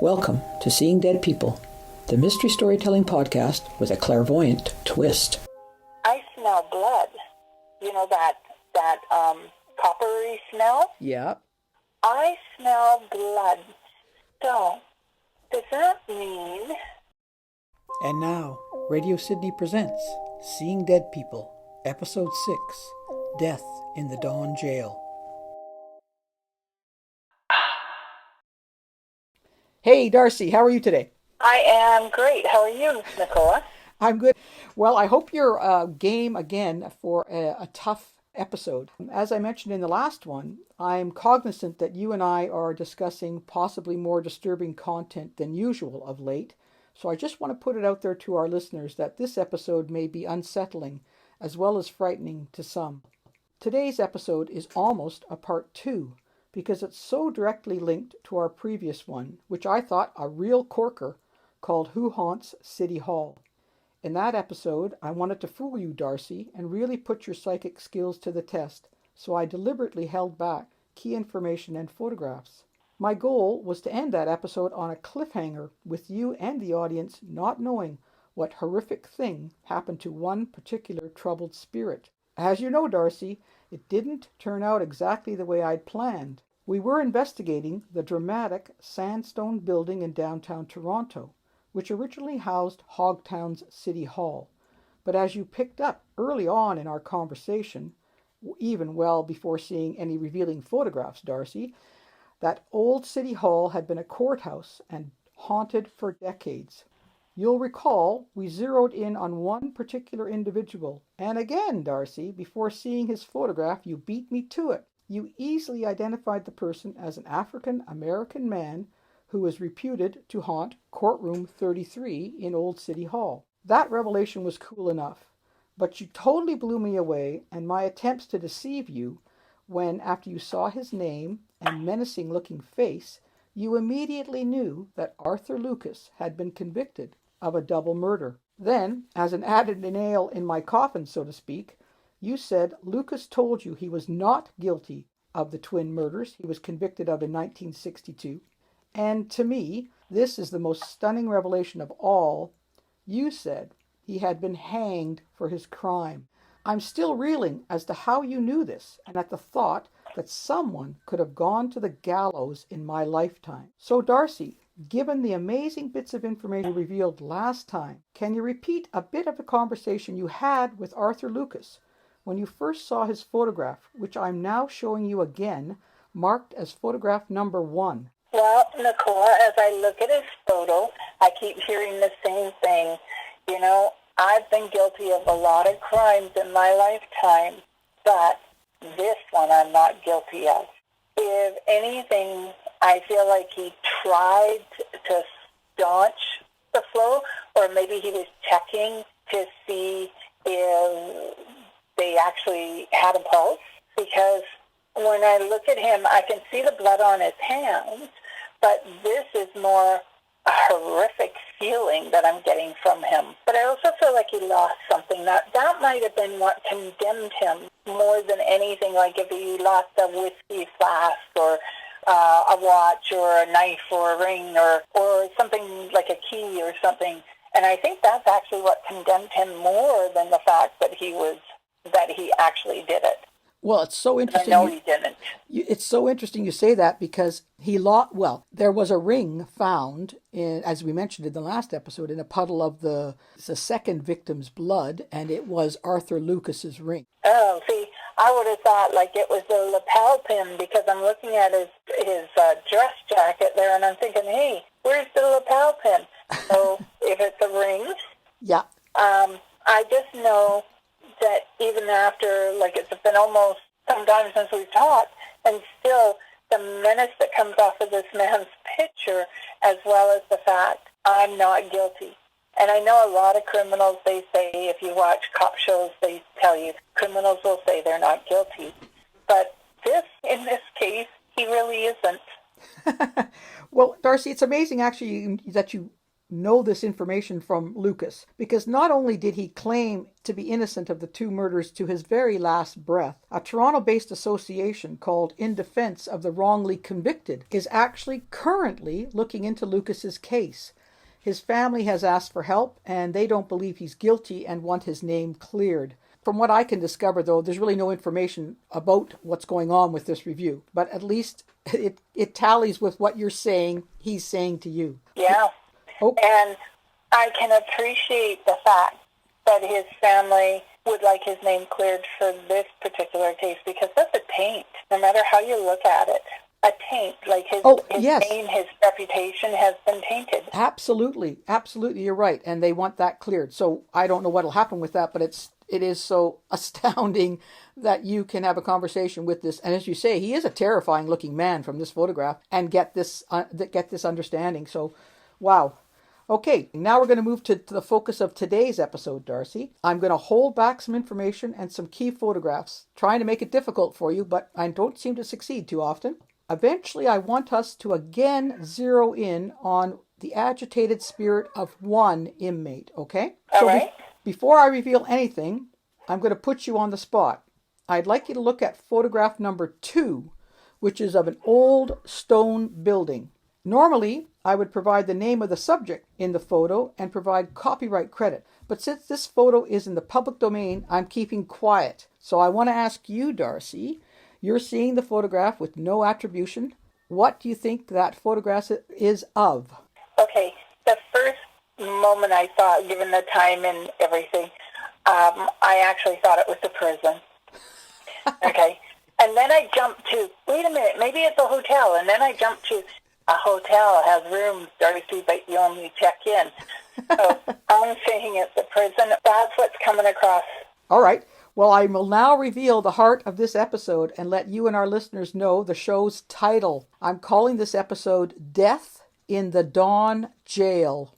Welcome to Seeing Dead People, the mystery storytelling podcast with a clairvoyant twist. I smell blood. You know that coppery smell? Yeah. I smell blood. So, does that mean... And now, Radio Sydney presents Seeing Dead People, Episode 6, Death in the Dawn Jail. Hey, Darcy, how are you today? I am great. How are you, Nicola? I'm good. Well, I hope you're game again for a tough episode. As I mentioned in the last one, I'm cognizant that you and I are discussing possibly more disturbing content than usual of late. So I just want to put it out there to our listeners that this episode may be unsettling as well as frightening to some. Today's episode is almost a part 2 because it's so directly linked to our previous one, which I thought a real corker, called Who Haunts City Hall. In that episode, I wanted to fool you, Darcy, and really put your psychic skills to the test, so I deliberately held back key information and photographs. My goal was to end that episode on a cliffhanger with you and the audience not knowing what horrific thing happened to one particular troubled spirit. As you know, Darcy, it didn't turn out exactly the way I'd planned. We were investigating the dramatic sandstone building in downtown Toronto, which originally housed Hogtown's City Hall. But as you picked up early on in our conversation, even well before seeing any revealing photographs, Darcy, that old City Hall had been a courthouse and haunted for decades. You'll recall we zeroed in on one particular individual, and again, Darcy, before seeing his photograph, you beat me to it. You easily identified the person as an African-American man who was reputed to haunt courtroom 33 in Old City Hall. That revelation was cool enough, but you totally blew me away, and my attempts to deceive you when, after you saw his name and menacing-looking face, you immediately knew that Arthur Lucas had been convicted of a double murder. Then, as an added nail in my coffin, so to speak, you said Lucas told you he was not guilty of the twin murders he was convicted of in 1962. And to me, this is the most stunning revelation of all. You said he had been hanged for his crime. I'm still reeling as to how you knew this and at the thought that someone could have gone to the gallows in my lifetime. So, Darcy, given the amazing bits of information revealed last time, can you repeat a bit of the conversation you had with Arthur Lucas when you first saw his photograph, which I'm now showing you again, marked as photograph number 1? Well, Nicola, as I look at his photo, I keep hearing the same thing. You know, I've been guilty of a lot of crimes in my lifetime, but this one I'm not guilty of. If anything, I feel like he tried to staunch the flow, or maybe he was checking to see if they actually had a pulse, because when I look at him, I can see the blood on his hands, but this is more a horrific feeling that I'm getting from him. But I also feel like he lost something. That might have been what condemned him more than anything, like if he lost a whiskey flask or a watch or a knife or a ring or something like a key or something. And I think that's actually what condemned him more than the fact that he actually did it. Well, it's so interesting. I know he didn't. It's so interesting you say that because there was a ring found, as we mentioned in the last episode, in a puddle of the second victim's blood, and it was Arthur Lucas's ring. Oh, see, I would have thought like it was the lapel pin, because I'm looking at his dress jacket there, and I'm thinking, hey, where's the lapel pin? So if it's a ring, yeah. I just know that even after, like, it's been almost some time since we've talked, and still the menace that comes off of this man's picture, as well as the fact I'm not guilty. And I know a lot of criminals, they say, if you watch cop shows, they tell you, criminals will say they're not guilty. But in this case, he really isn't. Well, Darcy, it's amazing actually that you know this information from Lucas, because not only did he claim to be innocent of the two murders to his very last breath, a Toronto-based association called In Defense of the Wrongly Convicted is actually currently looking into Lucas's case. His family has asked for help, and they don't believe he's guilty and want his name cleared. From what I can discover, though, there's really no information about what's going on with this review, but at least it tallies with what you're saying he's saying to you. Yeah. Oh. And I can appreciate the fact that his family would like his name cleared for this particular case, because that's a taint, no matter how you look at it. A taint, like his yes. name, his reputation has been tainted. Absolutely, you're right, and they want that cleared. So I don't know what'll happen with that, but it is so astounding that you can have a conversation with this. And as you say, he is a terrifying looking man from this photograph, and get this understanding. So, wow. Okay, now we're going to move to the focus of today's episode, Darcy. I'm going to hold back some information and some key photographs, trying to make it difficult for you, but I don't seem to succeed too often. Eventually, I want us to again zero in on the agitated spirit of one inmate, okay? All right. Before I reveal anything, I'm going to put you on the spot. I'd like you to look at photograph number 2, which is of an old stone building. Normally, I would provide the name of the subject in the photo and provide copyright credit. But since this photo is in the public domain, I'm keeping quiet. So I want to ask you, Darcy, you're seeing the photograph with no attribution. What do you think that photograph is of? Okay, the first moment I saw it, given the time and everything, I actually thought it was a prison. Okay, and then I jumped to, wait a minute, maybe it's a hotel. And then I jumped to, a hotel has rooms, Darcy, but you only check in. So I'm saying it's a prison. That's what's coming across. All right. Well, I will now reveal the heart of this episode and let you and our listeners know the show's title. I'm calling this episode Death in the Dawn Jail.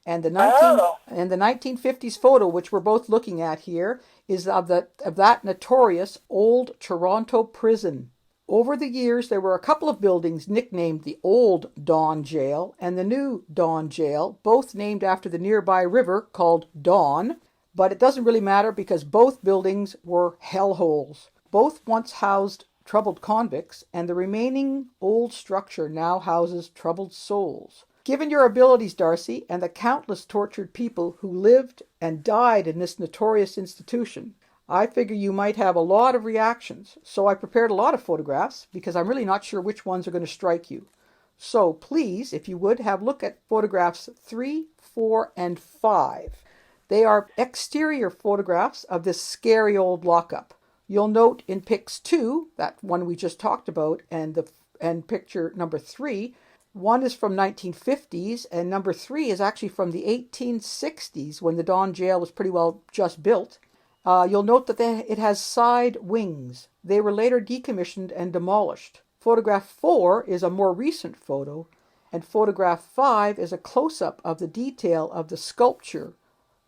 And the 1950s photo, which we're both looking at here, is of that notorious old Toronto prison. Over the years, there were a couple of buildings nicknamed the Old Dawn Jail and the New Dawn Jail, both named after the nearby river called Dawn. But it doesn't really matter because both buildings were hellholes. Both once housed troubled convicts, and the remaining old structure now houses troubled souls. Given your abilities, Darcy, and the countless tortured people who lived and died in this notorious institution, I figure you might have a lot of reactions. So I prepared a lot of photographs because I'm really not sure which ones are going to strike you. So please, if you would, have a look at photographs 3, 4, and 5. They are exterior photographs of this scary old lockup. You'll note in pics 2, that one we just talked about, and picture number 3, one is from 1950s, and number 3 is actually from the 1860s when the Dawn Jail was pretty well just built. You'll note that it has side wings. They were later decommissioned and demolished. Photograph 4 is a more recent photo, and photograph 5 is a close-up of the detail of the sculpture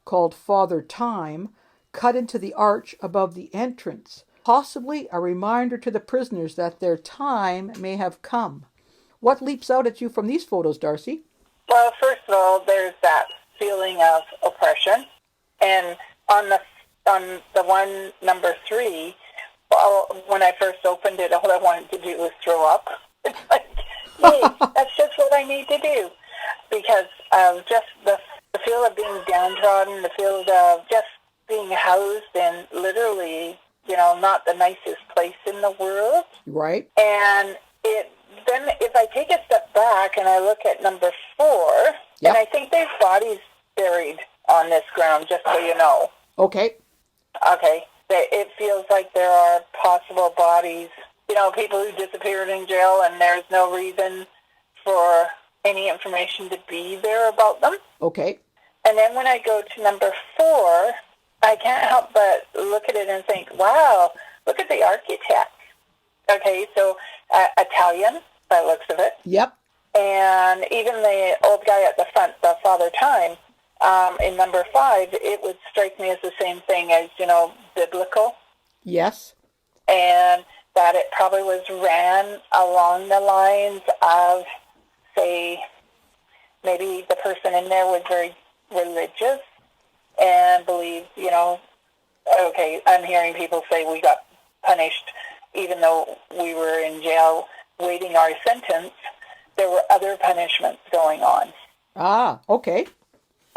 called Father Time, cut into the arch above the entrance, possibly a reminder to the prisoners that their time may have come. What leaps out at you from these photos, Darcy? Well, first of all, there's that feeling of oppression. And on the one, number 3, well, when I first opened it, all I wanted to do was throw up. It's like, hey, that's just what I need to do. Because just the feel of being downtrodden, the feel of just being housed in literally, not the nicest place in the world. Right. And then if I take a step back and I look at number 4, yep. And I think there's bodies buried on this ground, just so you know. Okay. Okay. It feels like there are possible bodies, people who disappeared in jail and there's no reason for any information to be there about them. Okay. And then when I go to number 4, I can't help but look at it and think, wow, look at the architect. Okay, so Italian, by the looks of it. Yep. And even the old guy at the front, the Father Time, in number 5, it would strike me as the same thing as, biblical. Yes. And that it probably was ran along the lines of, say, maybe the person in there was very religious and believed, okay, I'm hearing people say we got punished even though we were in jail waiting our sentence. There were other punishments going on. Ah, okay.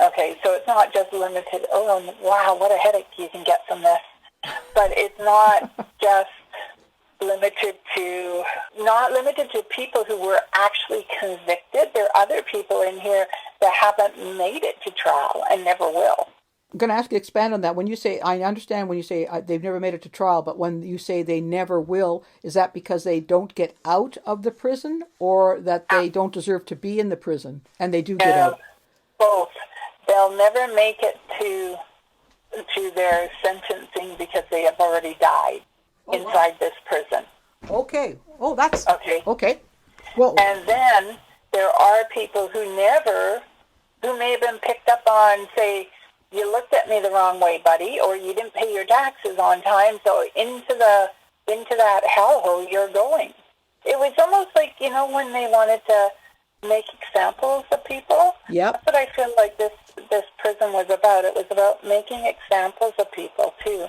Okay, so it's not just limited, oh, wow, what a headache you can get from this. But it's not just not limited to people who were actually convicted. There are other people in here that haven't made it to trial and never will. I'm going to ask you to expand on that. When you say, I understand when you say they've never made it to trial, but when you say they never will, is that because they don't get out of the prison, or that they don't deserve to be in the prison and they do get out? Both. They'll never make it to their sentencing because they have already died inside this prison. Okay. Oh, that's... Okay. Okay. Well, and then there are people who may have been picked up on, say, you looked at me the wrong way, buddy, or you didn't pay your taxes on time, so into that hellhole you're going. It was almost like, when they wanted to make examples of people. Yep. That's what I feel like this prison was about. It was about making examples of people, too.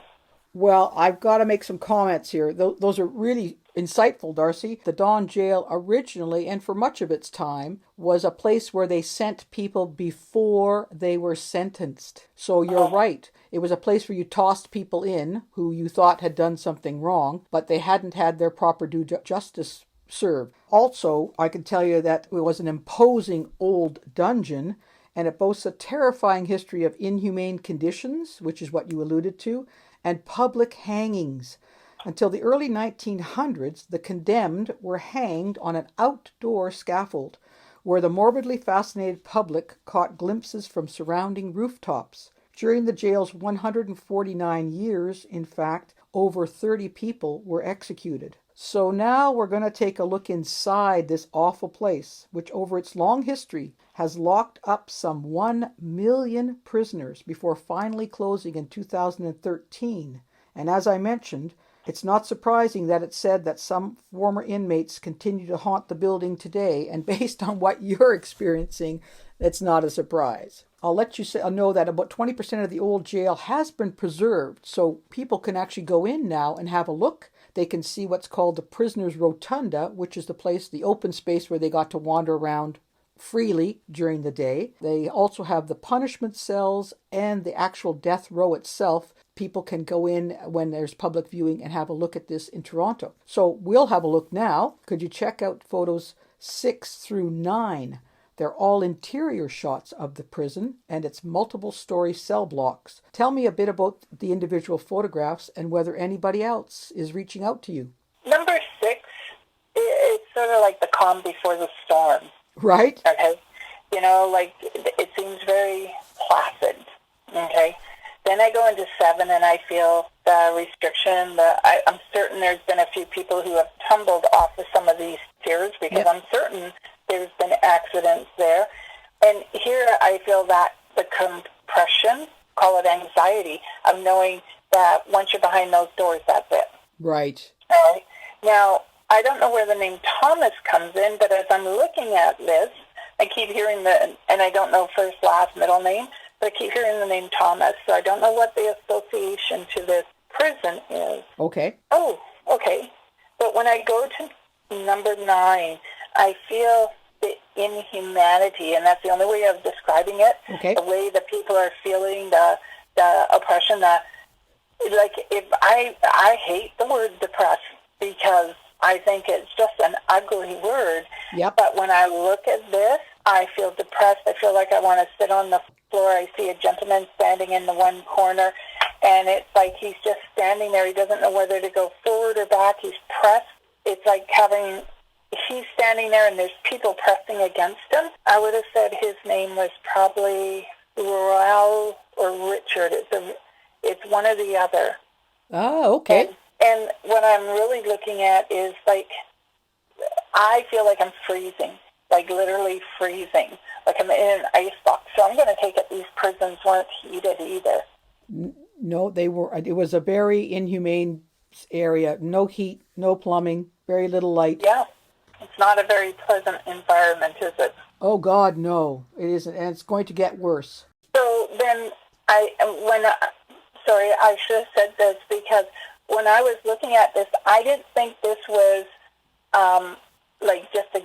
Well, I've got to make some comments here. Those are really insightful, Darcy. The Don Jail originally, and for much of its time, was a place where they sent people before they were sentenced. So you're right. It was a place where you tossed people in who you thought had done something wrong, but they hadn't had their proper due justice served. Also, I can tell you that it was an imposing old dungeon, and it boasts a terrifying history of inhumane conditions, which is what you alluded to, and public hangings. Until the early 1900s, the condemned were hanged on an outdoor scaffold, where the morbidly fascinated public caught glimpses from surrounding rooftops. During the jail's 149 years, in fact, over 30 people were executed. So now we're going to take a look inside this awful place, which over its long history has locked up some 1 million prisoners before finally closing in 2013. And as I mentioned, it's not surprising that it's said that some former inmates continue to haunt the building today, and based on what you're experiencing, it's not a surprise. I'll let you know that about 20% of the old jail has been preserved, so people can actually go in now and have a look. They can see what's called the Prisoner's Rotunda, which is the open space where they got to wander around freely during the day. They also have the punishment cells and the actual death row itself. People can go in when there's public viewing and have a look at this in Toronto. So we'll have a look now. Could you check out photos 6 through 9? They're all interior shots of the prison and its multiple story cell blocks. Tell me a bit about the individual photographs and whether anybody else is reaching out to you. Number 6, it's sort of like the calm before the storm. Right. Okay. It seems very placid. Okay. Then I go into 7 and I feel the restriction. I'm certain there's been a few people who have tumbled off of some of these stairs because I'm certain there's been accidents there. And here I feel that the compression, call it anxiety, of knowing that once you're behind those doors, that's it. Right. All right. Now, I don't know where the name Thomas comes in, but as I'm looking at this, I keep hearing and I don't know first, last, middle name, but I keep hearing the name Thomas, so I don't know what the association to this prison is. Okay. Oh, okay. But when I go to number 9, I feel the inhumanity, and that's the only way of describing it. Okay. The way the people are feeling, the oppression, if I hate the word depressed because I think it's just an ugly word. Yep. But when I look at this, I feel depressed. I feel like I want to sit on the floor. I see a gentleman standing in the one corner, and it's like he's just standing there. He doesn't know whether to go forward or back. He's pressed. It's like he's standing there, and there's people pressing against him. I would have said his name was probably Raul or Richard. It's one or the other. Oh, okay. And what I'm really looking at is I feel like I'm freezing, like literally freezing, like I'm in an ice box. So I'm going to take it these prisons weren't heated either. No, they were. It was a very inhumane area. No heat, no plumbing, very little light. Yeah, it's not a very pleasant environment, is it? Oh God, no, it isn't, and it's going to get worse. So then sorry, I should have said this because when I was looking at this, I didn't think this was like just a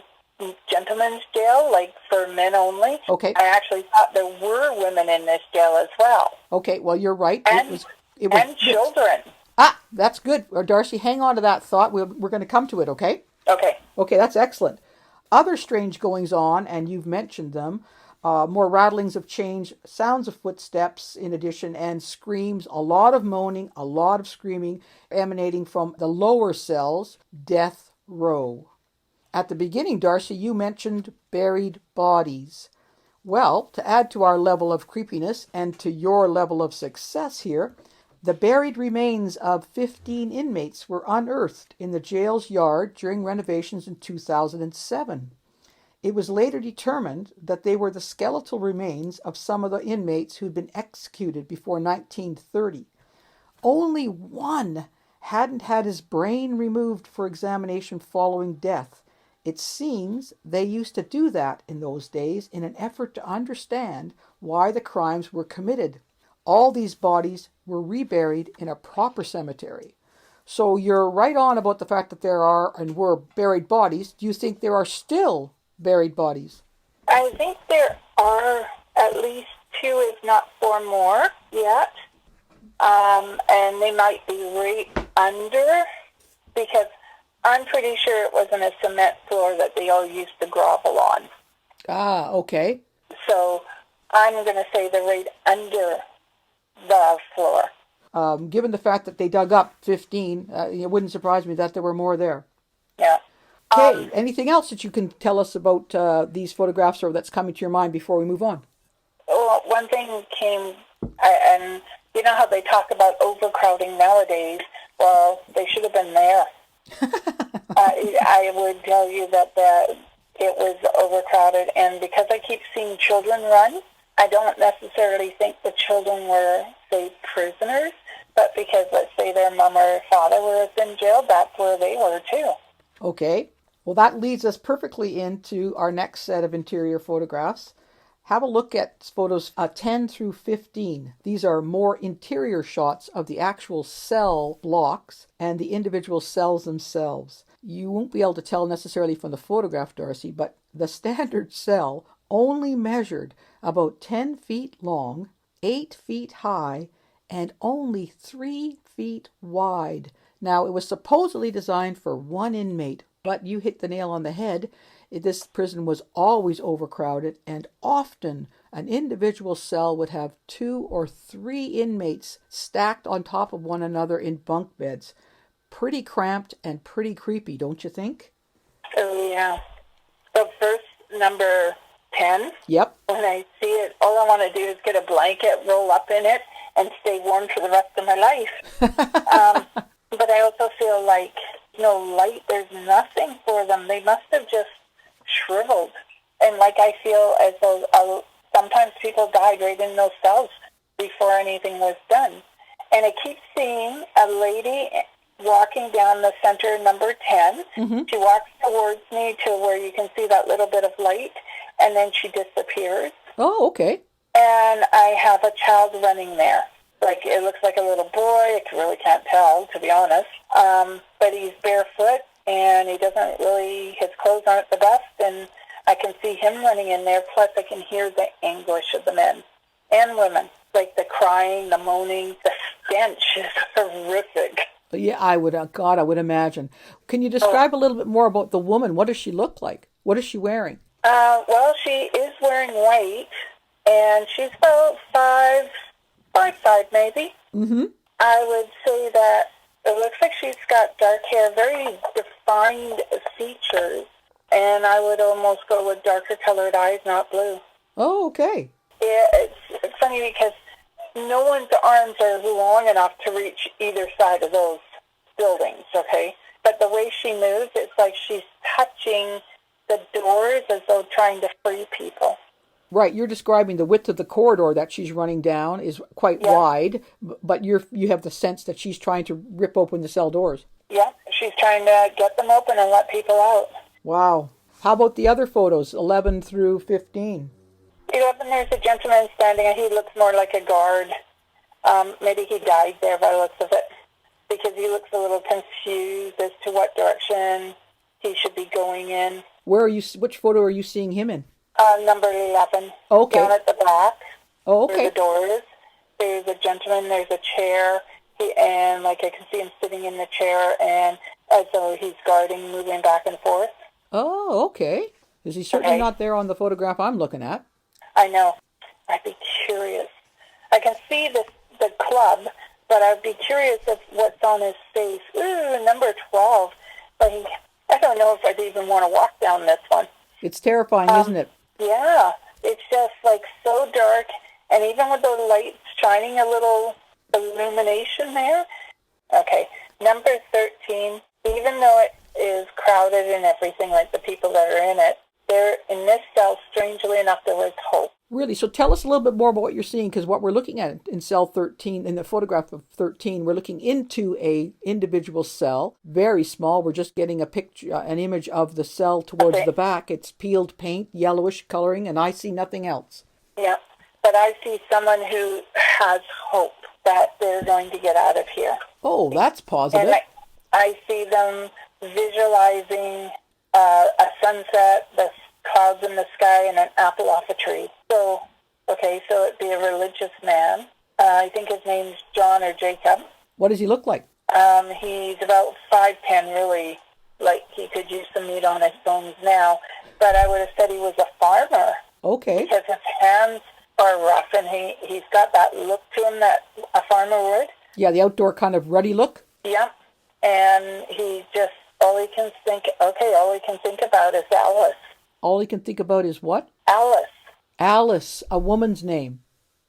gentleman's jail, like for men only. Okay. I actually thought there were women in this jail as well. Okay, well, you're right. And It was and children. Ah, that's good. Darcy, hang on to that thought. We're going to come to it, okay? Okay. Okay, that's excellent. Other strange goings on, and you've mentioned them, more rattlings of chains, sounds of footsteps in addition, and screams, a lot of moaning, a lot of screaming emanating from the lower cells, death row. At the beginning, Darcy, you mentioned buried bodies. Well, to add to our level of creepiness and to your level of success here, the buried remains of 15 inmates were unearthed in the jail's yard during renovations in 2007. It was later determined that they were the skeletal remains of some of the inmates who'd been executed before 1930. Only one hadn't had his brain removed for examination following death. It seems they used to do that in those days in an effort to understand why the crimes were committed. All these bodies were reburied in a proper cemetery. So you're right on about the fact that there are and were buried bodies. Do you think there are still buried bodies? I think there are at least 2, if not 4 more yet. And they might be right under, because I'm pretty sure it wasn't a cement floor that they all used to grovel on. Ah, okay. So I'm going to say they're right under the floor. Given the fact that they dug up 15, it wouldn't surprise me that there were more there. Yeah. Okay, anything else that you can tell us about these photographs or that's coming to your mind before we move on? Well, one thing came, and you know how they talk about overcrowding nowadays? Well, they should have been there. I would tell you that it was overcrowded, and because I keep seeing children run, I don't necessarily think the children were, say, prisoners, but because, let's say, their mom or father was in jail, that's where they were, too. Okay. Well, that leads us perfectly into our next set of interior photographs. Have a look at photos 10 through 15. These are more interior shots of the actual cell blocks and the individual cells themselves. You won't be able to tell necessarily from the photograph, Darcy, but the standard cell only measured about 10 feet long, 8 feet high, and only 3 feet wide. Now, it was supposedly designed for one inmate, but you hit the nail on the head. This prison was always overcrowded, and often an individual cell would have 2 or 3 inmates stacked on top of one another in bunk beds. Pretty cramped and pretty creepy, don't you think? Oh, yeah. The first number 10, Yep. when I see it, all I want to do is get a blanket, roll up in it, and stay warm for the rest of my life. But I also feel like, light, there's nothing for them. They must have just shriveled. And like I feel as though sometimes people died right in those cells before anything was done. And I keep seeing a lady walking down the center, number 10. Mm-hmm. She walks towards me to where you can see that little bit of light, and then she disappears. Oh, okay. And I have a child running there. Like, it looks like a little boy. I really can't tell, to be honest. But he's barefoot, and he doesn't really, his clothes aren't the best, and I can see him running in there. Plus, I can hear the anguish of the men and women. Like the crying, the moaning, the stench is horrific. Yeah, I would imagine. Can you describe a little bit more about the woman? What does she look like? What is she wearing? Well, she is wearing white, and she's about 5'5" maybe. Mm-hmm. I would say that it looks like she's got dark hair, very defined features, and I would almost go with darker colored eyes, not blue. Oh, okay. Yeah, it's funny because no one's arms are long enough to reach either side of those buildings, okay? But the way she moves, it's like she's touching the doors as though trying to free people. Right, you're describing the width of the corridor that she's running down is quite wide, but you have the sense that she's trying to rip open the cell doors. Yeah, she's trying to get them open and let people out. Wow. How about the other photos, 11 through 15? 11, there's a gentleman standing, and he looks more like a guard. Maybe he died there by the looks of it, because he looks a little confused as to what direction he should be going in. Where are you? Which photo are you seeing him in? Number 11. Okay. Down at the back. Oh, Where okay. the door is. There's a gentleman, there's a chair, and like I can see him sitting in the chair, and as though he's guarding, moving back and forth. Oh, okay. Is he certainly not there on the photograph I'm looking at? I know. I'd be curious. I can see the club, but I'd be curious of what's on his face. Ooh, number 12. Like, I don't know if I'd even want to walk down this one. It's terrifying, isn't it? Yeah. It's just like so dark, and even with the lights shining a little illumination there. Okay. Number 13, even though it is crowded and everything, like the people that are in it, there in this cell, strangely enough, there was hope. Really? So tell us a little bit more about what you're seeing, because what we're looking at in cell 13, in the photograph of 13, we're looking into a individual cell, very small. We're just getting a picture, an image of the cell towards the back. It's peeled paint, yellowish coloring, and I see nothing else. Yeah, but I see someone who has hope that they're going to get out of here. Oh, that's positive. And I see them visualizing a sunset, the clouds in the sky, and an apple off a tree. So, okay, so it'd be a religious man. I think his name's John or Jacob. What does he look like? He's about 5'10", really. Like, he could use some meat on his bones now. But I would have said he was a farmer. Okay. Because his hands are rough, and he's got that look to him that a farmer would. Yeah, the outdoor kind of ruddy look. Yep. And he just, all he can think about is Alice. All he can think about is what? Alice. Alice, a woman's name.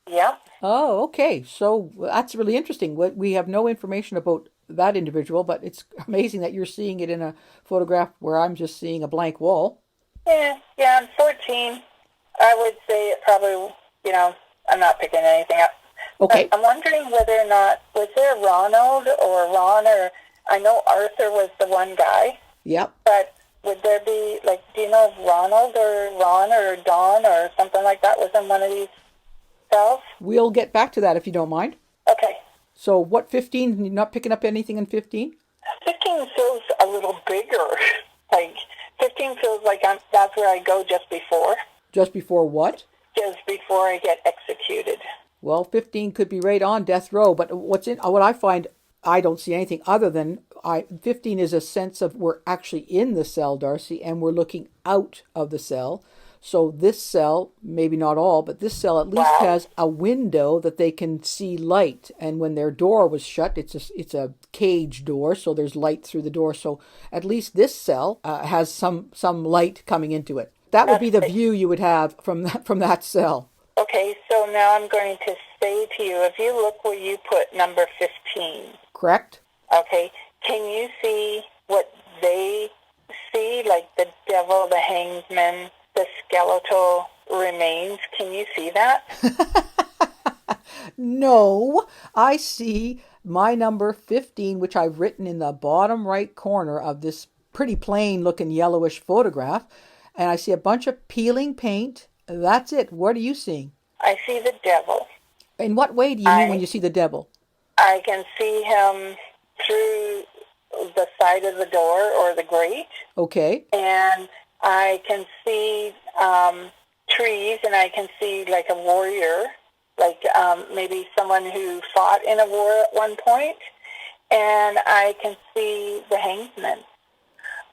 Yep. Oh, okay. So that's really interesting. We have no information about that individual, but it's amazing that you're seeing it in a photograph where I'm just seeing a blank wall. Yeah, I'm 14. I would say it probably, I'm not picking anything up. Okay. I'm wondering whether or not, was there Ronald or Ron, or I know Arthur was the one guy. Yep. But would there be, do you know if Ronald or Ron or Don or something like that was in one of these cells? We'll get back to that if you don't mind. Okay. So what, 15? You're not picking up anything in 15? 15 feels a little bigger. 15 feels like that's where I go just before. Just before what? Just before I get executed. Well, 15 could be right on death row, but what I find, I don't see anything other than 15 is a sense of we're actually in the cell, Darcy, and we're looking out of the cell. So this cell, maybe not all, but this cell at least has a window that they can see light. And when their door was shut, it's a cage door, so there's light through the door. So at least this cell has some light coming into it. That would be the view you would have from that cell. Okay, so now I'm going to say to you, if you look where you put number 15. Correct? Okay, can you see what they see, like the devil, the hangman, the skeletal remains? Can you see that? No, I see my number 15, which I've written in the bottom right corner of this pretty plain looking yellowish photograph. And I see a bunch of peeling paint. That's it. What are you seeing? I see the devil. In what way do you mean when you see the devil? I can see him through the side of the door or the grate. Okay. And I can see trees, and I can see like a warrior, maybe someone who fought in a war at one point. And I can see the hangman.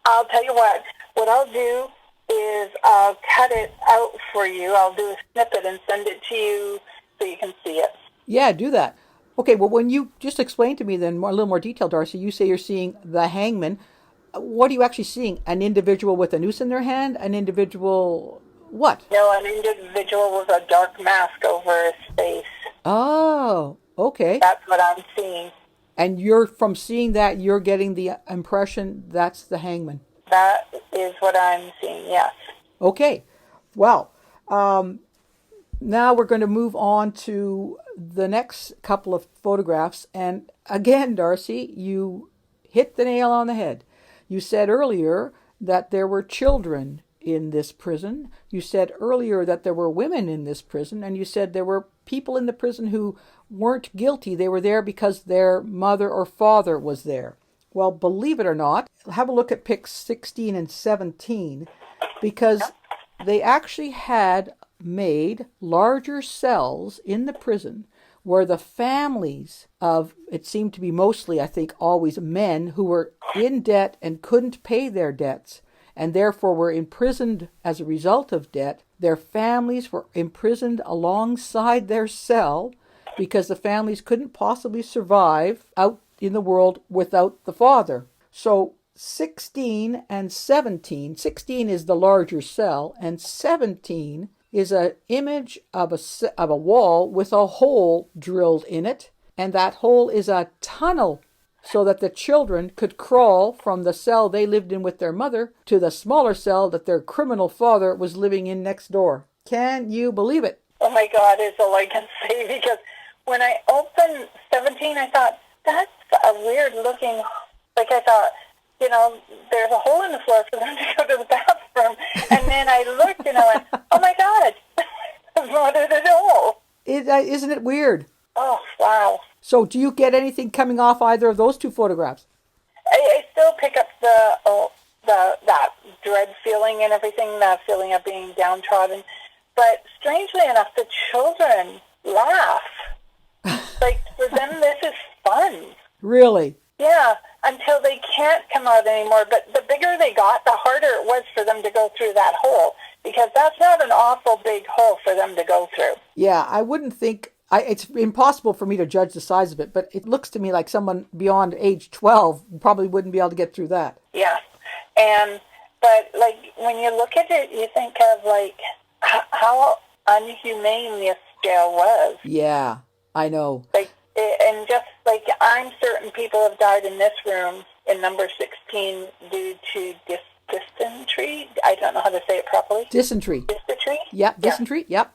I'll tell you what I'll do is I'll cut it out for you. I'll do a snippet and send it to you so you can see it. Yeah, do that. Okay, well, when you just explain to me then a little more detail, Darcy, you say you're seeing the hangman. What are you actually seeing? An individual with a noose in their hand? An individual what? No, an individual with a dark mask over his face. Oh, okay. That's what I'm seeing. And you're, from seeing that, you're getting the impression that's the hangman. That is what I'm seeing, yes. Okay. Well, now we're going to move on to the next couple of photographs. And again, Darcy, you hit the nail on the head. You said earlier that there were children in this prison. You said earlier that there were women in this prison, and you said there were people in the prison who weren't guilty. They were there because their mother or father was there. Well, believe it or not, have a look at pics 16 and 17, because they actually had made larger cells in the prison where the families of, it seemed to be mostly, I think, always men who were in debt and couldn't pay their debts and therefore were imprisoned as a result of debt. Their families were imprisoned alongside their cell because the families couldn't possibly survive out in the world without the father. So 16 and 17, 16 is the larger cell, and 17 is an image of a wall with a hole drilled in it, and that hole is a tunnel so that the children could crawl from the cell they lived in with their mother to the smaller cell that their criminal father was living in next door. Can you believe it? Oh my God, is all I can say, because when I opened 17, I thought, that's a weird looking, like I thought, you know, there's a hole in the floor for them to go to the bathroom. And then I looked and I went, oh my God, what is it all? Isn't it weird? Oh, wow. So do you get anything coming off either of those two photographs? I still pick up that dread feeling and everything, that feeling of being downtrodden. But strangely enough, the children laugh. Like, for them, this is fun. Really? Yeah, until they can't come out anymore. But the bigger they got, the harder it was for them to go through that hole, because that's not an awful big hole for them to go through. Yeah, I wouldn't think, it's impossible for me to judge the size of it, but it looks to me like someone beyond age 12 probably wouldn't be able to get through that. Yeah, but like when you look at it, you think of like how unhumane this jail was. Yeah, I know. Like, and just like I'm certain people have died in this room in number 16 due to dysentery. I don't know how to say it properly. Dysentery. Dysentery? Yep, dysentery, yep.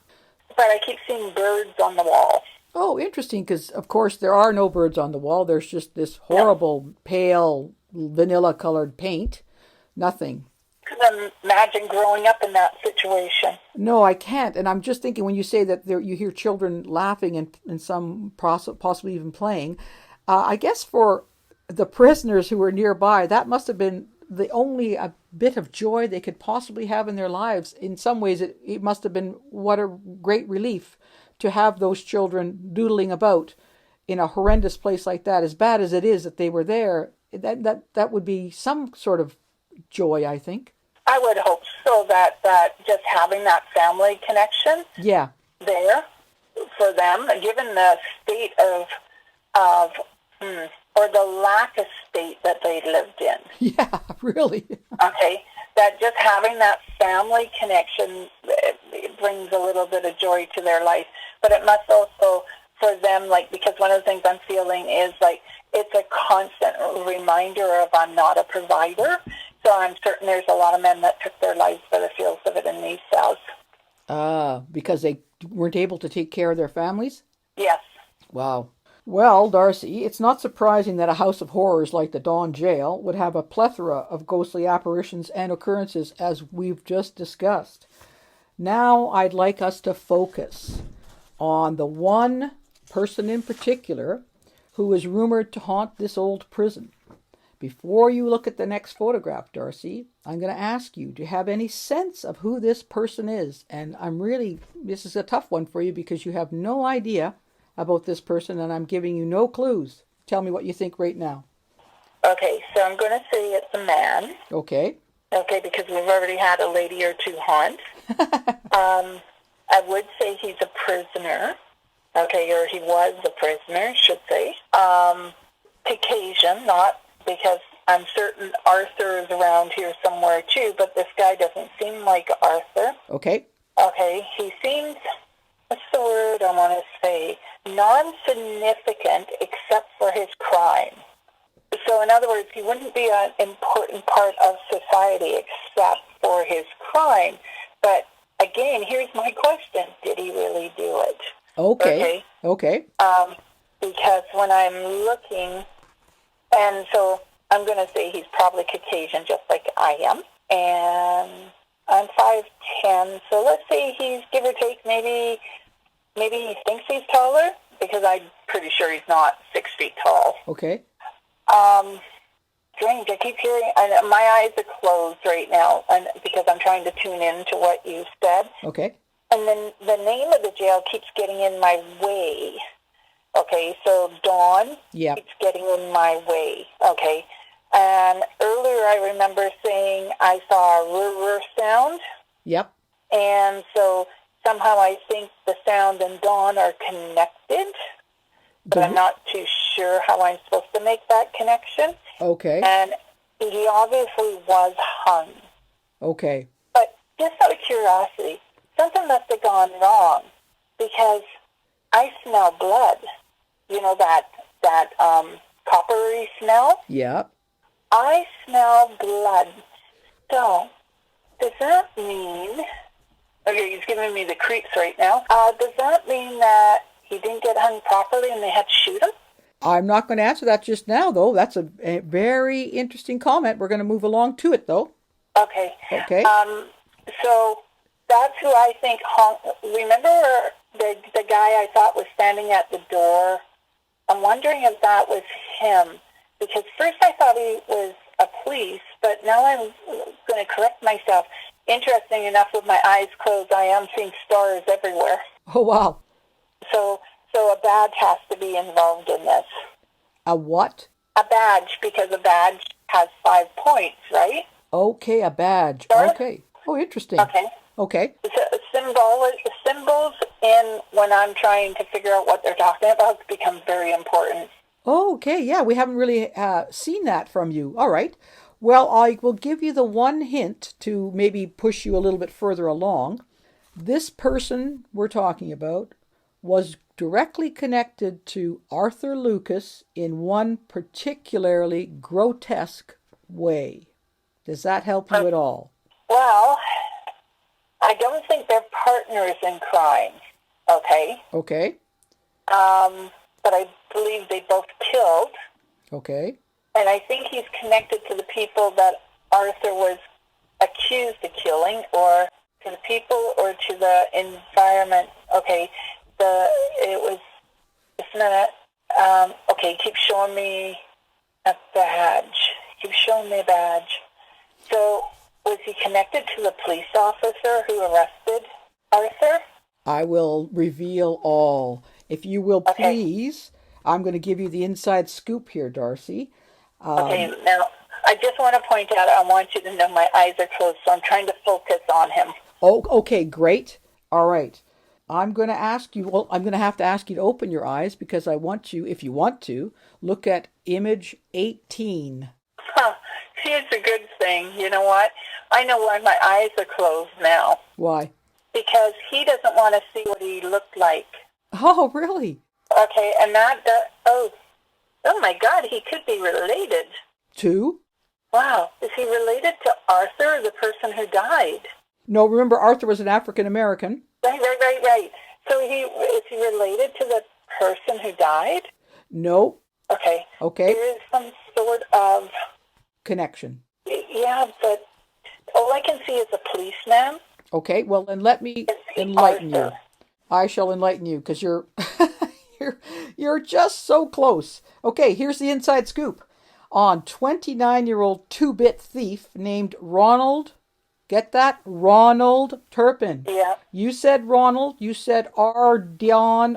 But I keep seeing birds on the wall. Oh, interesting, because of course there are no birds on the wall. There's just this horrible, pale, vanilla-colored paint. Nothing. Couldn't imagine growing up in that situation. No, I can't. And I'm just thinking when you say that you hear children laughing and some possibly even playing, I guess for the prisoners who were nearby, that must have been the only a bit of joy they could possibly have in their lives. In some ways, it must have been what a great relief to have those children doodling about in a horrendous place like that. As bad as it is that they were there, that would be some sort of joy, I think. I would hope so, that just having that family connection there for them, given the state or the lack of state that they lived in. Yeah, really. Okay, that just having that family connection, it brings a little bit of joy to their life. But it must also, for them, like, because one of the things I'm feeling is, like, it's a constant reminder of I'm not a provider. So I'm certain there's a lot of men that took their lives by the feels of it in these cells. Because they weren't able to take care of their families? Yes. Wow. Well, Darcy, it's not surprising that a house of horrors like the Dawn Jail would have a plethora of ghostly apparitions and occurrences, as we've just discussed. Now I'd like us to focus on the one person in particular who is rumored to haunt this old prison. Before you look at the next photograph, Darcy, I'm going to ask you, do you have any sense of who this person is? And this is a tough one for you because you have no idea about this person and I'm giving you no clues. Tell me what you think right now. Okay, so I'm going to say it's a man. Okay. Okay, because we've already had a lady or two haunt. I would say he's a prisoner. Okay, or he was a prisoner, should say. Caucasian, not because I'm certain Arthur is around here somewhere too, but this guy doesn't seem like Arthur. Okay. Okay, he seems, what's the word I want to say, non-significant except for his crime. So in other words, he wouldn't be an important part of society except for his crime. But again, here's my question. Did he really do it? Okay. Because when I'm looking, and so I'm going to say he's probably Caucasian just like I am. And I'm 5'10", so let's say he's give or take maybe he thinks he's taller, because I'm pretty sure he's not 6 feet tall. Okay. Strange. I keep hearing, and my eyes are closed right now, and because I'm trying to tune in to what you said. Okay. And then the name of the jail keeps getting in my way. Okay, so Dawn keeps getting in my way. Okay. And earlier I remember saying I saw a river sound. Yep. And so somehow I think the sound and Dawn are connected, but I'm not too sure how I'm supposed to make that connection. Okay. And he obviously was hung. Okay. But just out of curiosity, something must have gone wrong, because I smell blood. You know, that coppery smell? Yep. I smell blood. So, does that mean... Okay, he's giving me the creeps right now. Does that mean that he didn't get hung properly and they had to shoot him? I'm not going to answer that just now, though. That's a very interesting comment. We're going to move along to it, though. Okay. Okay. So, that's who I think hung... Remember the guy I thought was standing at the door? I'm wondering if that was him, because first I thought he was a police, but now I'm going to correct myself. Interesting enough, with my eyes closed, I am seeing stars everywhere. Oh, wow. So a badge has to be involved in this. A what? A badge, because a badge has 5 points, right? Okay, a badge. Sure. Okay. Oh, interesting. Okay. Okay. Symbols in when I'm trying to figure out what they're talking about become very important. Oh, okay. Yeah, we haven't really seen that from you. All right. Well, I will give you the one hint to maybe push you a little bit further along. This person we're talking about was directly connected to Arthur Lucas in one particularly grotesque way. Does that help you at all? Well, I don't think they're partners in crime, okay? Okay. But I believe they both killed. Okay. And I think he's connected to the people that Arthur was accused of killing, or to the people, or to the environment. Okay, it was, just a minute. Okay, keep showing me a badge. Keep showing me a badge. So, was he connected to the police officer who arrested Arthur? I will reveal all. If you will please, I'm going to give you the inside scoop here, Darcy. Okay, now, I just want to point out, I want you to know my eyes are closed, so I'm trying to focus on him. Oh, okay, great. All right. I'm going to ask you, well, I'm going to have to ask you to open your eyes, because I want you, if you want to, look at image 18. Huh. See, it's a good thing. You know what? I know why my eyes are closed now. Why? Because he doesn't want to see what he looked like. Oh, really? Okay, and oh my God, he could be related. To? Wow. Is he related to Arthur, the person who died? No, remember Arthur was an African American. Right. So is he related to the person who died? No. Okay. Okay. There is some sort of connection. Yeah, but all I can see is a policeman. Okay, well then let me enlighten you. I shall enlighten you, because you're you're just so close. Okay, here's the inside scoop. On 29-year-old two-bit thief named Ronald, get that? Ronald Turpin. Yeah. You said Ronald, you said Ardon,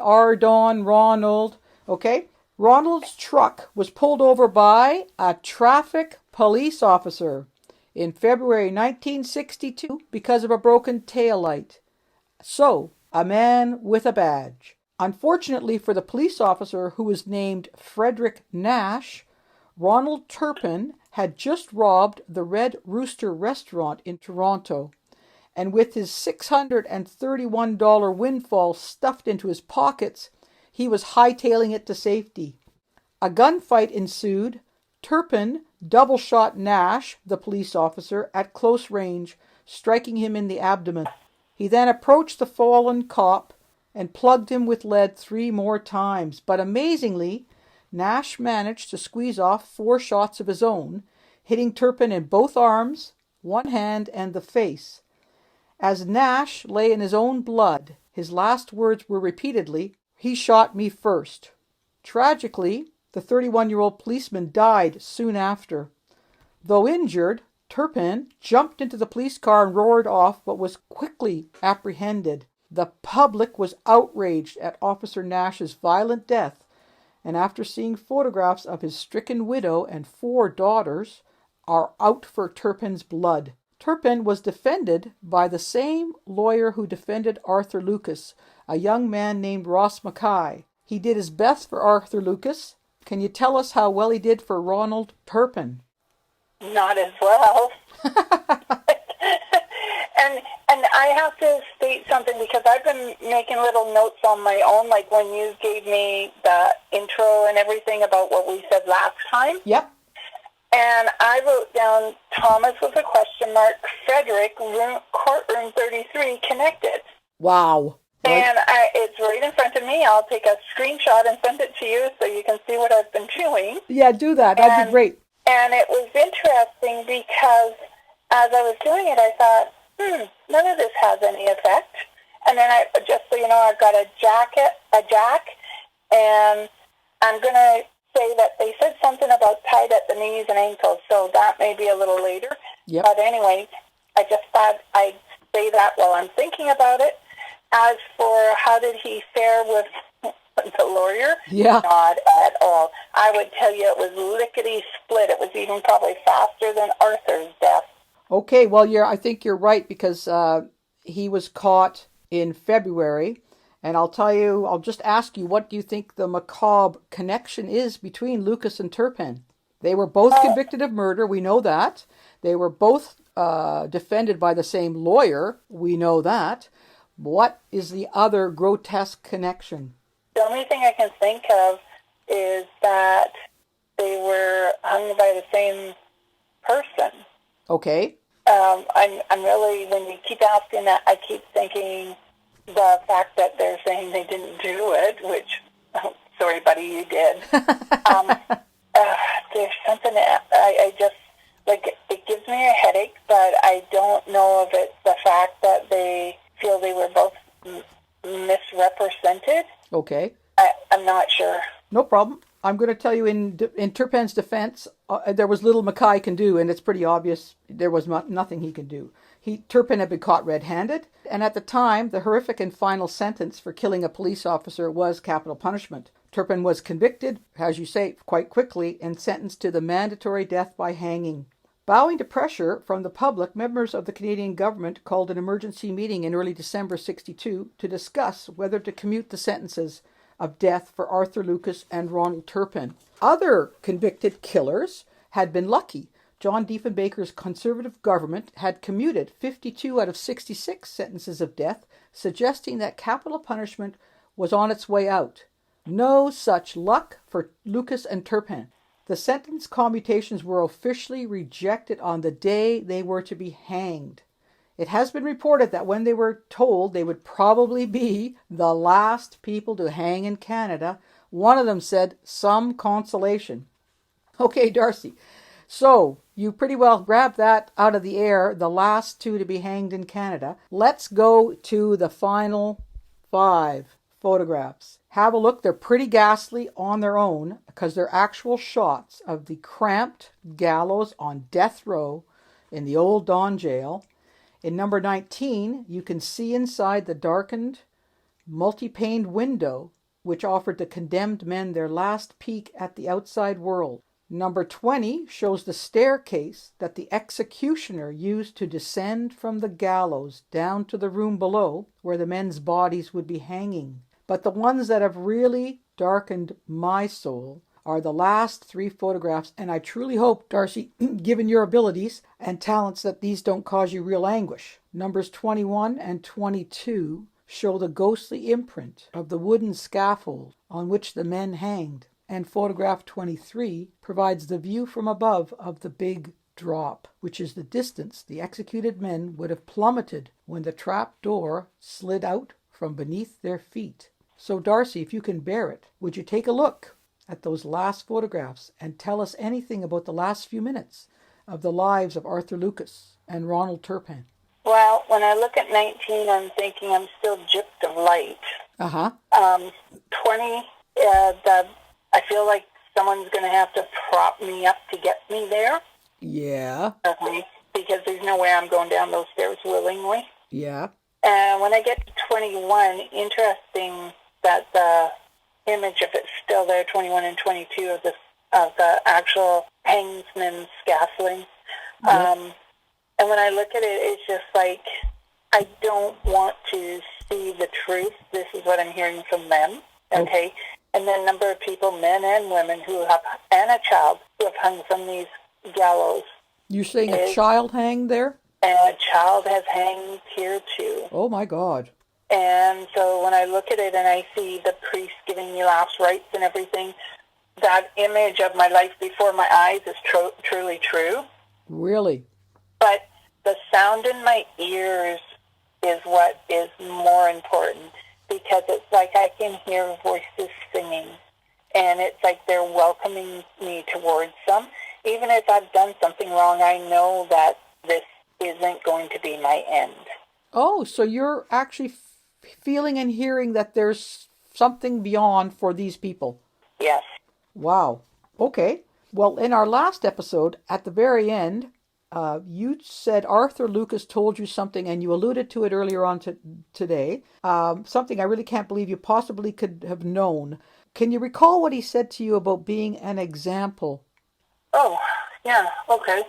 Ronald. Okay? Ronald's truck was pulled over by a traffic police officer in February 1962 because of a broken taillight. So, a man with a badge. Unfortunately for the police officer, who was named Frederick Nash, Ronald Turpin had just robbed the Red Rooster restaurant in Toronto, and with his $631 windfall stuffed into his pockets, he was hightailing it to safety. A gunfight ensued. Turpin double-shot Nash, the police officer, at close range, striking him in the abdomen. He then approached the fallen cop and plugged him with lead 3 more times, but amazingly, Nash managed to squeeze off 4 shots of his own, hitting Turpin in both arms, one hand, and the face. As Nash lay in his own blood, his last words were repeatedly, "He shot me first." Tragically, the 31-year-old policeman died soon after. Though injured, Turpin jumped into the police car and roared off, but was quickly apprehended. The public was outraged at Officer Nash's violent death, and after seeing photographs of his stricken widow and 4 daughters, are out for Turpin's blood. Turpin was defended by the same lawyer who defended Arthur Lucas, a young man named Ross Mackay. He did his best for Arthur Lucas. Can you tell us how well he did for Ronald Turpin? Not as well. And I have to state something because I've been making little notes on my own, like when you gave me the intro and everything about what we said last time. Yep. And I wrote down Thomas with a question mark, Frederick, courtroom 33, connected. Wow. And it's right in front of me. I'll take a screenshot and send it to you so you can see what I've been doing. Yeah, do that. That'd be great. And it was interesting because as I was doing it, I thought, none of this has any effect. And then just so you know, I've got a jack, and I'm going to say that they said something about tied at the knees and ankles, so that may be a little later. Yep. But anyway, I just thought I'd say that while I'm thinking about it. As for how did he fare with the lawyer, not at all. I would tell you it was lickety-split. It was even probably faster than Arthur's death. Okay, well, I think you're right because he was caught in February. And I'll just ask you, what do you think the macabre connection is between Lucas and Turpin? They were both convicted of murder, we know that. They were both defended by the same lawyer, we know that. What is the other grotesque connection? The only thing I can think of is that they were hung by the same person. Okay. I'm really, when you keep asking that, I keep thinking the fact that they're saying they didn't do it, which, sorry, buddy, you did. There's something I just, like, it gives me a headache, but I don't know if it's the fact that they feel they were both misrepresented. Okay. I'm not sure. No problem. I'm going to tell you in Turpin's defense, there was little Mackay can do, and it's pretty obvious there was nothing he could do. Turpin had been caught red-handed, and at the time, the horrific and final sentence for killing a police officer was capital punishment. Turpin was convicted, as you say, quite quickly, and sentenced to the mandatory death by hanging. Bowing to pressure from the public, members of the Canadian government called an emergency meeting in early December 1962 to discuss whether to commute the sentences of death for Arthur Lucas and Ronald Turpin. Other convicted killers had been lucky. John Diefenbaker's Conservative government had commuted 52 out of 66 sentences of death, suggesting that capital punishment was on its way out. No such luck for Lucas and Turpin. The sentence commutations were officially rejected on the day they were to be hanged. It has been reported that when they were told they would probably be the last people to hang in Canada, one of them said, "Some consolation." Okay, Darcy. So, you pretty well grabbed that out of the air, the last 2 to be hanged in Canada. Let's go to the final 5 photographs. Have a look. They're pretty ghastly on their own because they're actual shots of the cramped gallows on death row in the old Don jail. In number 19, you can see inside the darkened, multi-paned window, which offered the condemned men their last peek at the outside world. Number 20 shows the staircase that the executioner used to descend from the gallows down to the room below where the men's bodies would be hanging. But the ones that have really darkened my soul are the last 3 photographs, and I truly hope, Darcy, given your abilities and talents, that these don't cause you real anguish. Numbers 21 and 22 show the ghostly imprint of the wooden scaffold on which the men hanged, and photograph 23 provides the view from above of the big drop, which is the distance the executed men would have plummeted when the trap door slid out from beneath their feet. So, Darcy, if you can bear it, would you take a look at those last photographs and tell us anything about the last few minutes of the lives of Arthur Lucas and Ronald Turpin? Well, when I look at 19, I'm thinking I'm still gypped of light. Uh-huh. 20, I feel like someone's going to have to prop me up to get me there. Yeah. Okay. Because there's no way I'm going down those stairs willingly. Yeah. And when I get to 21, interesting that the image, if it's still there, 21 and 22 of the actual hangsman's scaffolding. Yep. And when I look at it, it's just like, I don't want to see the truth. This is what I'm hearing from them. Okay. And then a number of people, men and women, and a child, who have hung from these gallows. You're saying a child hanged there? And a child has hanged here too. Oh my God. And so when I look at it and I see the priest giving me last rites and everything, that image of my life before my eyes is truly true. Really? But the sound in my ears is what is more important, because it's like I can hear voices singing, and it's like they're welcoming me towards them. Even if I've done something wrong, I know that this isn't going to be my end. Oh, so you're actually feeling and hearing that there's something beyond for these people. Yes. Wow. Okay. Well, in our last episode, at the very end, you said Arthur Lucas told you something, and you alluded to it earlier on today. Something I really can't believe you possibly could have known. Can you recall what he said to you about being an example? Oh, yeah. Okay.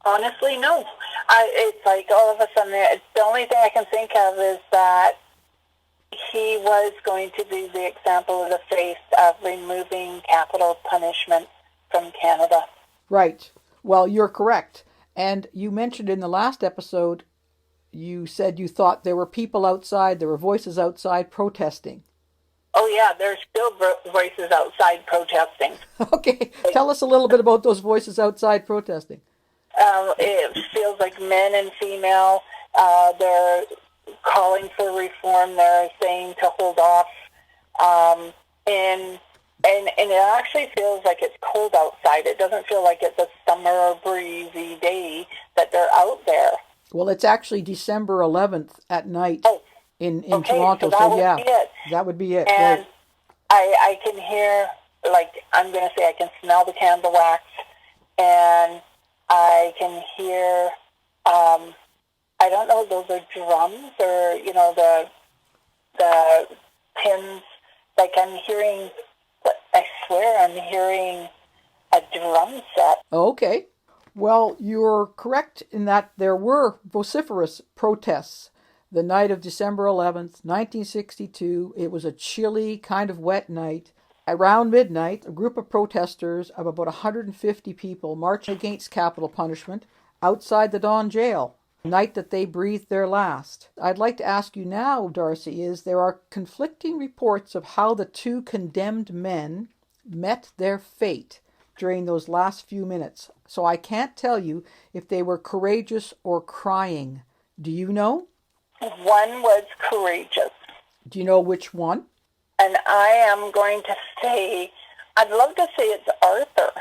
Honestly, no. It's like all of a sudden, the only thing I can think of is that he was going to be the example of the face of removing capital punishment from Canada. Right. Well, you're correct. And you mentioned in the last episode, you said you thought there were people outside, there were voices outside protesting. Oh, yeah, there's still voices outside protesting. Okay. Tell us a little bit about those voices outside protesting. It feels like men and female, they're calling for reform. They're saying to hold off. And it actually feels like it's cold outside. It doesn't feel like it's a summer or breezy day that they're out there. Well, it's actually December 11th at night in okay, Toronto. So yeah, be it. That would be it. And right. I can hear, like, I'm going to say I can smell the candle wax, and I can hear, I don't know, those are drums or, the pins. Like, I'm hearing, I swear I'm hearing a drum set. Okay. Well, you're correct in that there were vociferous protests the night of December 11th, 1962. It was a chilly, kind of wet night. Around midnight, a group of protesters of about 150 people marched against capital punishment outside the Don jail, the night that they breathed their last. I'd like to ask you now, Darcy, there are conflicting reports of how the two condemned men met their fate during those last few minutes. So I can't tell you if they were courageous or crying. Do you know? One was courageous. Do you know which one? And I am going to say, I'd love to say it's Arthur,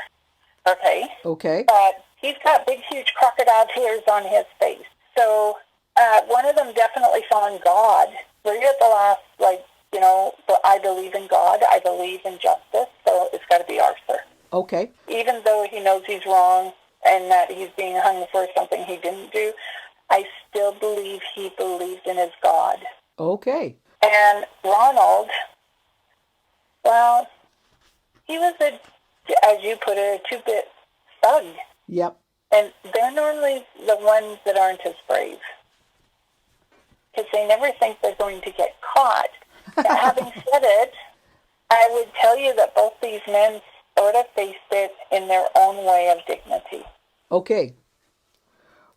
okay? Okay. But he's got big, huge crocodile tears on his face. So one of them definitely found God. We're at the last, but I believe in God, I believe in justice, so it's got to be Arthur. Okay. Even though he knows he's wrong and that he's being hung for something he didn't do, I still believe he believed in his God. Okay. And Ronald, well, he was as you put it, a two-bit thug. Yep. And they're normally the ones that aren't as brave, because they never think they're going to get caught. Having said it, I would tell you that both these men sort of faced it in their own way of dignity. Okay.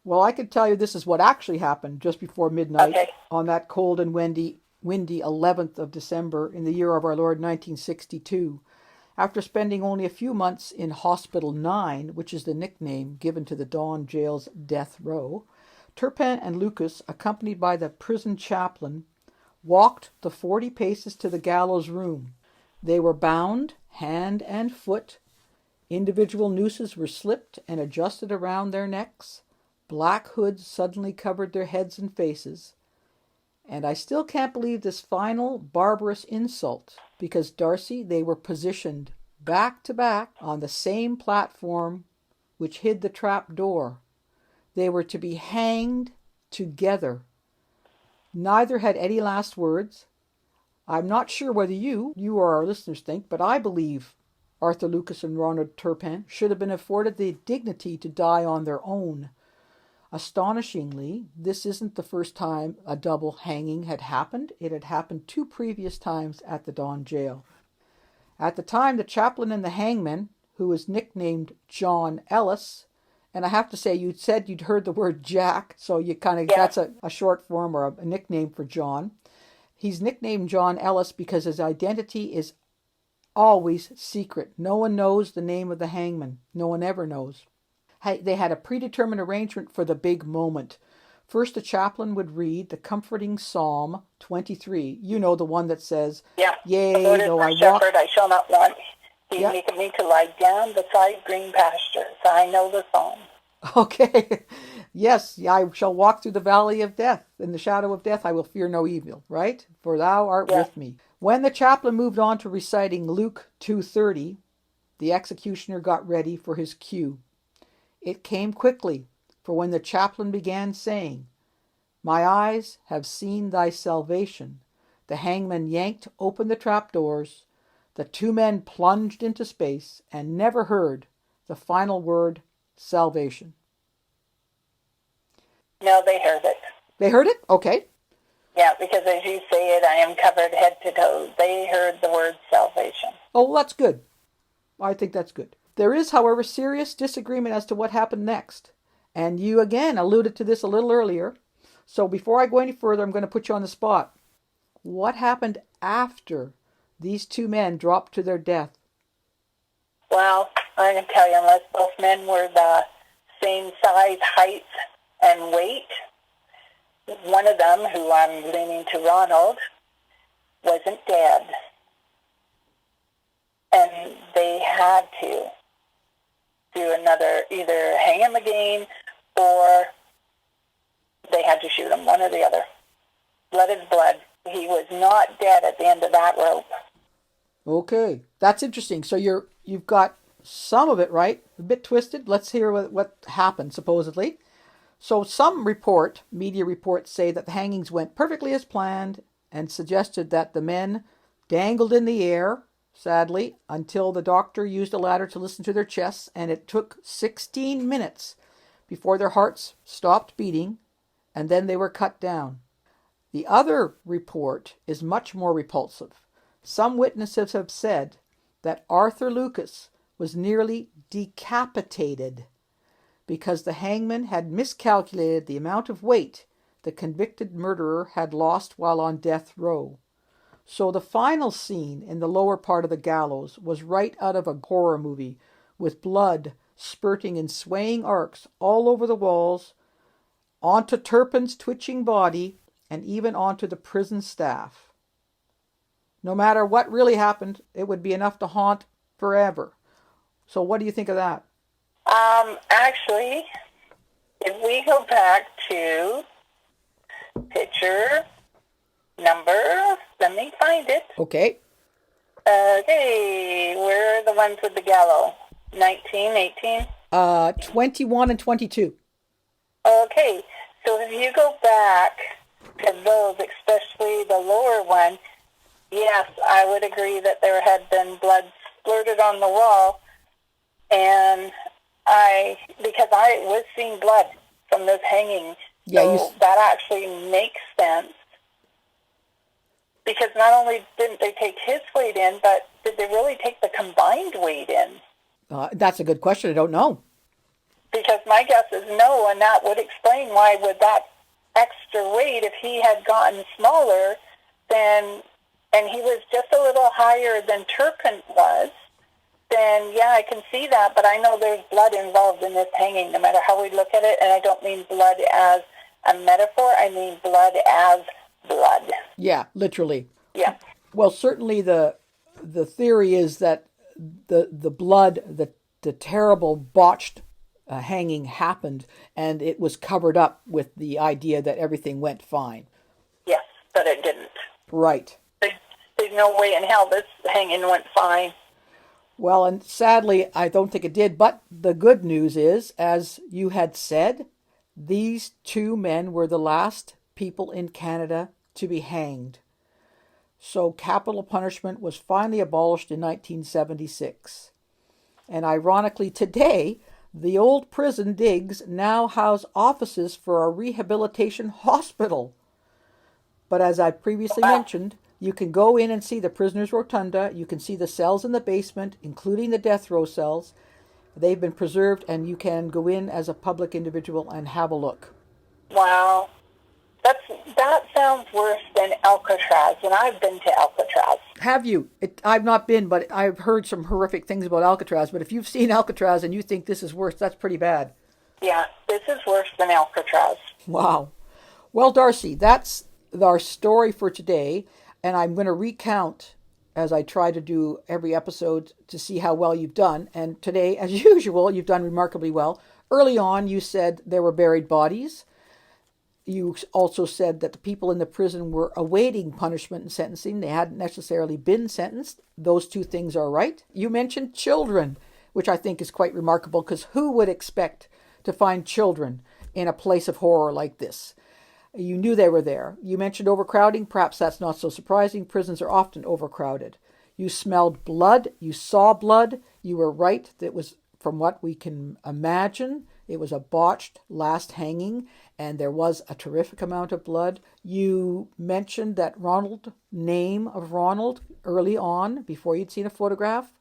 Well, I could tell you this is what actually happened just before midnight on that cold and windy 11th of December in the year of our Lord 1962. After spending only a few months in Hospital 9, which is the nickname given to the Don jail's death row, Turpin and Lucas, accompanied by the prison chaplain, walked the 40 paces to the gallows room. They were bound hand and foot. Individual nooses were slipped and adjusted around their necks. Black hoods suddenly covered their heads and faces, and I still can't believe this final barbarous insult, because, Darcy, they were positioned back to back on the same platform which hid the trap door. They were to be hanged together. Neither had any last words. I'm not sure whether you or our listeners think, but I believe Arthur Lucas and Ronald Turpin should have been afforded the dignity to die on their own. Astonishingly, this isn't the first time a double hanging had happened. It had happened 2 previous times at the Don jail. At the time, the chaplain and the hangman, who was nicknamed John Ellis, and I have to say, you said you'd heard the word Jack, so you kind of, that's a short form or a nickname for John. He's nicknamed John Ellis because his identity is always secret. No one knows the name of the hangman. No one ever knows. They had a predetermined arrangement for the big moment. First, the chaplain would read the comforting Psalm 23. You know, the one that says, Yea, the Lord is though my I walk... shepherd, I shall not want. He maketh me to lie down beside green pastures. I know the psalm. Okay. Yes, I shall walk through the valley of death. In the shadow of death, I will fear no evil, right? For thou art with me. When the chaplain moved on to reciting Luke 2:30, the executioner got ready for his cue. It came quickly, for when the chaplain began saying, My eyes have seen thy salvation, the hangman yanked open the trapdoors, the 2 men plunged into space, and never heard the final word, salvation. No, they heard it. They heard it? Okay. Yeah, because as you say it, I am covered head to toe. They heard the word salvation. Oh, that's good. I think that's good. There is, however, serious disagreement as to what happened next. And you, again, alluded to this a little earlier. So before I go any further, I'm going to put you on the spot. What happened after these 2 men dropped to their death? Well, I can tell you, unless both men were the same size, height, and weight, one of them, who I'm leaning to Ronald, wasn't dead. And they had to do another, either hang him again or they had to shoot him, one or the other. Blood is blood. He was not dead at the end of that rope. Okay, that's interesting. So you've got some of it right, a bit twisted. Let's hear what happened, supposedly. So some media reports say that the hangings went perfectly as planned and suggested that the men dangled in the air, sadly, until the doctor used a ladder to listen to their chests, and it took 16 minutes before their hearts stopped beating, and then they were cut down. The other report is much more repulsive. Some witnesses have said that Arthur Lucas was nearly decapitated because the hangman had miscalculated the amount of weight the convicted murderer had lost while on death row. So the final scene in the lower part of the gallows was right out of a horror movie, with blood spurting in swaying arcs all over the walls, onto Turpin's twitching body, and even onto the prison staff. No matter what really happened, it would be enough to haunt forever. So what do you think of that? Actually, if we go back to picture number, let me find it. Okay. Okay, where are the ones with the gallows? 19, 18? 21 and 22. Okay, so if you go back to those, especially the lower one, yes, I would agree that there had been blood splurted on the wall, and because I was seeing blood from this hanging, so that actually makes sense. Because not only didn't they take his weight in, but did they really take the combined weight in? That's a good question. I don't know. Because my guess is no, and that would explain why with that extra weight, if he had gotten smaller, then, and he was just a little higher than Turpin was, then yeah, I can see that, but I know there's blood involved in this hanging, no matter how we look at it, and I don't mean blood as a metaphor, I mean blood as blood. Yeah, literally. Yeah. Well, certainly the theory is that the blood, the terrible botched hanging happened, and it was covered up with the idea that everything went fine. Yes, but it didn't. Right. There's no way in hell this hanging went fine. Well, and sadly, I don't think it did. But the good news is, as you had said, these two men were the last people in Canada to be hanged. So capital punishment was finally abolished in 1976. And ironically, today, the old prison digs now house offices for a rehabilitation hospital. But as I previously mentioned, you can go in and see the prisoners' rotunda. You can see the cells in the basement, including the death row cells. They've been preserved, and you can go in as a public individual and have a look. Wow. That sounds worse than Alcatraz, and I've been to Alcatraz. Have you? I've not been, but I've heard some horrific things about Alcatraz. But if you've seen Alcatraz and you think this is worse, that's pretty bad. Yeah, this is worse than Alcatraz. Wow. Well, Darcy, that's our story for today. And I'm going to recount, as I try to do every episode, to see how well you've done. And today, as usual, you've done remarkably well. Early on, you said there were buried bodies. You also said that the people in the prison were awaiting punishment and sentencing. They hadn't necessarily been sentenced. Those two things are right. You mentioned children, which I think is quite remarkable, because who would expect to find children in a place of horror like this? You knew they were there. You mentioned overcrowding. Perhaps that's not so surprising. Prisons are often overcrowded. You smelled blood. You saw blood. You were right. That was, from what we can imagine, it was a botched last hanging, and there was a terrific amount of blood. You mentioned that name of Ronald early on, before you'd seen a photograph.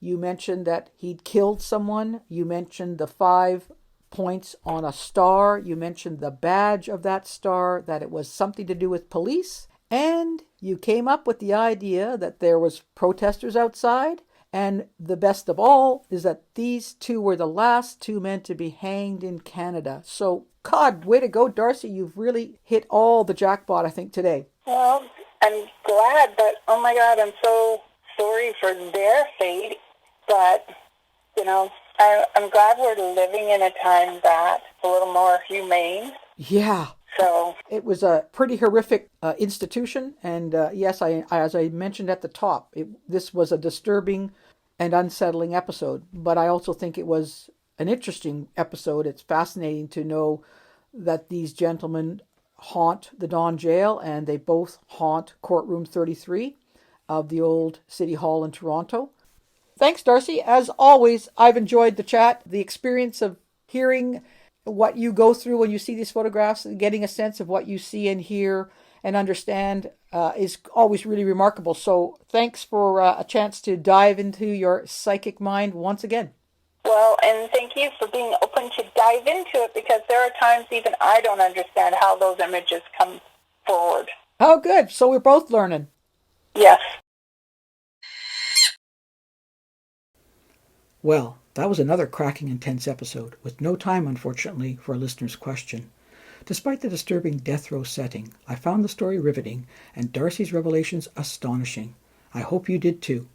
You mentioned that he'd killed someone. You mentioned the 5 points on a star. You mentioned the badge of that star, that it was something to do with police. And you came up with the idea that there was protesters outside. And the best of all is that these two were the last 2 men to be hanged in Canada. So, God, way to go, Darcy. You've really hit all the jackpot, I think, today. Well, I'm glad, but oh my God, I'm so sorry for their fate. But, I'm glad we're living in a time that's a little more humane. Yeah. So it was a pretty horrific institution, and yes, as I mentioned at the top, this was a disturbing and unsettling episode. But I also think it was an interesting episode. It's fascinating to know that these gentlemen haunt the Don Jail, and they both haunt courtroom 33 of the old City Hall in Toronto. Thanks, Darcy. As always, I've enjoyed the chat, the experience of hearing what you go through when you see these photographs, and getting a sense of what you see and hear and understand is always really remarkable. So thanks for a chance to dive into your psychic mind once again. Well, and thank you for being open to dive into it, because there are times even I don't understand how those images come forward. Oh, good. So we're both learning. Yes. Well, that was another cracking, intense episode, with no time, unfortunately, for a listener's question. Despite the disturbing death row setting, I found the story riveting and Darcy's revelations astonishing. I hope you did too.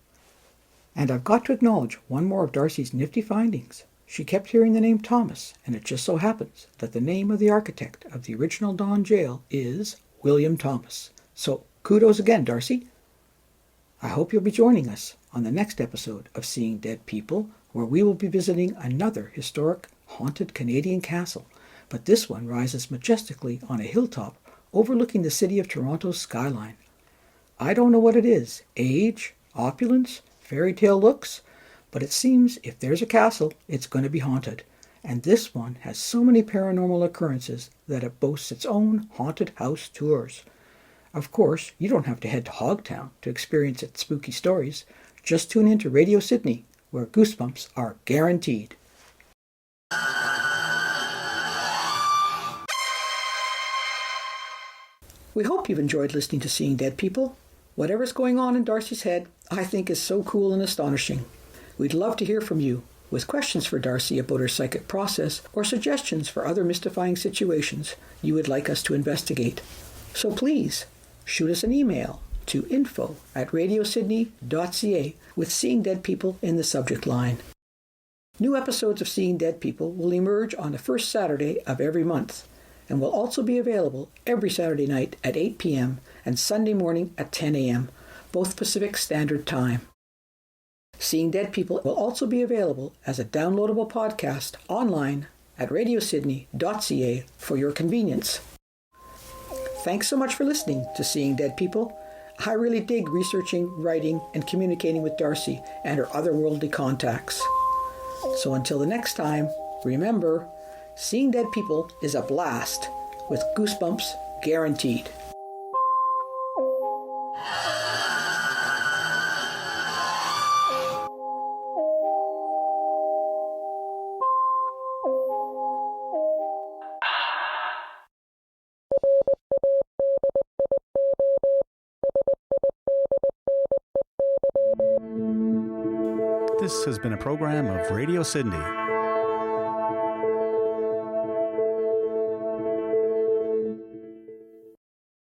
And I've got to acknowledge one more of Darcy's nifty findings. She kept hearing the name Thomas, and it just so happens that the name of the architect of the original Don Jail is William Thomas. So kudos again, Darcy. I hope you'll be joining us on the next episode of Seeing Dead People, where we will be visiting another historic, haunted Canadian castle, but this one rises majestically on a hilltop overlooking the city of Toronto's skyline. I don't know what it is, age, opulence, fairy tale looks, but it seems if there's a castle, it's going to be haunted, and this one has so many paranormal occurrences that it boasts its own haunted house tours. Of course, you don't have to head to Hogtown to experience its spooky stories. Just tune in to Radio Sydney, where goosebumps are guaranteed. We hope you've enjoyed listening to Seeing Dead People. Whatever's going on in Darcy's head, I think is so cool and astonishing. We'd love to hear from you with questions for Darcy about her psychic process or suggestions for other mystifying situations you would like us to investigate. So please, shoot us an email to info@radiosydney.ca with Seeing Dead People in the subject line. New episodes of Seeing Dead People will emerge on the first Saturday of every month and will also be available every Saturday night at 8 p.m. and Sunday morning at 10 a.m., both Pacific Standard Time. Seeing Dead People will also be available as a downloadable podcast online at radiosydney.ca for your convenience. Thanks so much for listening to Seeing Dead People. I really dig researching, writing, and communicating with Darcy and her otherworldly contacts. So until the next time, remember, Seeing Dead People is a blast, with goosebumps guaranteed. This has been a program of Radio Sydney.